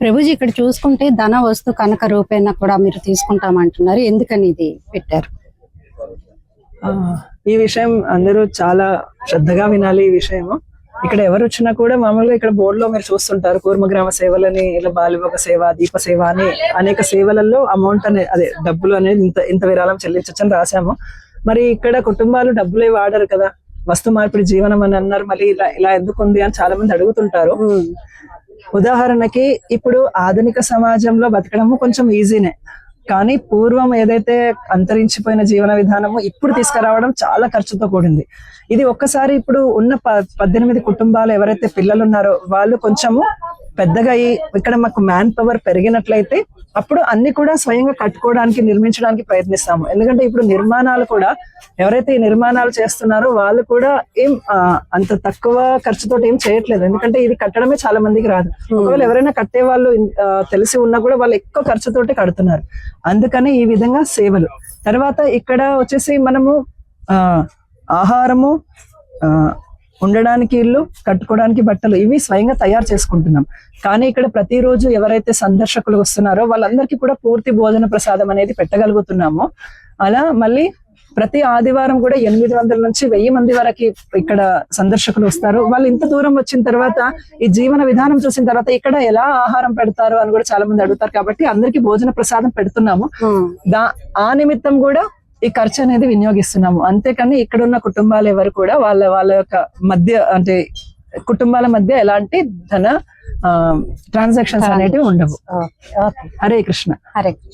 ప్రభుజీ ఇక్కడ చూసుకుంటే ధన వస్తు కనక రూపేణ కూడా మీరు తీసుకుంటామంటున్నారు, ఎందుకని ఇది పెట్టారు? ఈ విషయం అందరూ చాలా శ్రద్ధగా వినాలి. ఈ విషయం ఇక్కడ ఎవరు వచ్చినా కూడా మామూలుగా ఇక్కడ బోర్డు లో మీరు చూస్తుంటారు కూర్మగ్రామ సేవలని, ఇలా బాలిభోగ సేవ, దీప సేవ అని అనేక సేవలలో అమౌంట్ అనేది, అదే డబ్బులు అనేది ఇంత విరాళం చెల్లించని రాసాము. మరి ఇక్కడ కుటుంబాలు డబ్బులే వాడరు కదా, వస్తు మార్పిడి జీవనం అని అన్నారు. మళ్ళీ ఇలా ఎందుకు ఉంది అని చాలా మంది అడుగుతుంటారు. ఉదాహరణకి ఇప్పుడు ఆధునిక సమాజంలో బతకడము కొంచెం ఈజీనే, కానీ పూర్వం ఏదైతే అంతరించిపోయిన జీవన విధానము ఇప్పుడు తీసుకురావడం చాలా ఖర్చుతో కూడింది. ఇది ఒక్కసారి ఇప్పుడు ఉన్న 18 కుటుంబాలు ఎవరైతే పిల్లలు ఉన్నారో వాళ్ళు కొంచెము పెద్దగా ఇక్కడ మాకు మ్యాన్ పవర్ పెరిగినట్లయితే అప్పుడు అన్ని కూడా స్వయంగా కట్టుకోవడానికి, నిర్మించడానికి ప్రయత్నిస్తాము. ఎందుకంటే ఇప్పుడు నిర్మాణాలు కూడా ఎవరైతే ఈ నిర్మాణాలు చేస్తున్నారో వాళ్ళు కూడా ఏం అంత తక్కువ ఖర్చుతో ఏం చేయట్లేదు. ఎందుకంటే ఇది కట్టడమే చాలా మందికి రాదు. ఒకవేళ ఎవరైనా కట్టే వాళ్ళు తెలిసి ఉన్నా కూడా వాళ్ళు ఎక్కువ ఖర్చుతోటి కడుతున్నారు. అందుకని ఈ విధంగా సేవలు. తర్వాత ఇక్కడ వచ్చేసి మనము ఆహారము, ఉండడానికి ఇల్లు, కట్టుకోవడానికి బట్టలు, ఇవి స్వయంగా తయారు చేసుకుంటున్నాం. కానీ ఇక్కడ ప్రతిరోజు ఎవరైతే సందర్శకులు వస్తున్నారో వాళ్ళందరికీ కూడా పూర్తి భోజన ప్రసాదం అనేది పెట్టగలుగుతున్నాము. అలా మళ్ళీ ప్రతి ఆదివారం కూడా 800 నుంచి 1000 మంది వరకు ఇక్కడ సందర్శకులు వస్తారు. వాళ్ళు ఇంత దూరం వచ్చిన తర్వాత ఈ జీవన విధానం చూసిన తర్వాత ఇక్కడ ఎలా ఆహారం పెడతారు అని కూడా చాలా మంది అడుగుతారు. కాబట్టి అందరికీ భోజన ప్రసాదం పెడుతున్నాము. ఆ నిమిత్తం కూడా ఈ ఖర్చు అనేది వినియోగిస్తున్నాము. అంతేకాని ఇక్కడ ఉన్న కుటుంబాలు ఎవరు కూడా వాళ్ళ యొక్క మధ్య, అంటే కుటుంబాల మధ్య ఎలాంటి ధన ట్రాన్సాక్షన్స్ అనేటివి ఉండవు. హరే కృష్ణ. హరే కృష్ణ.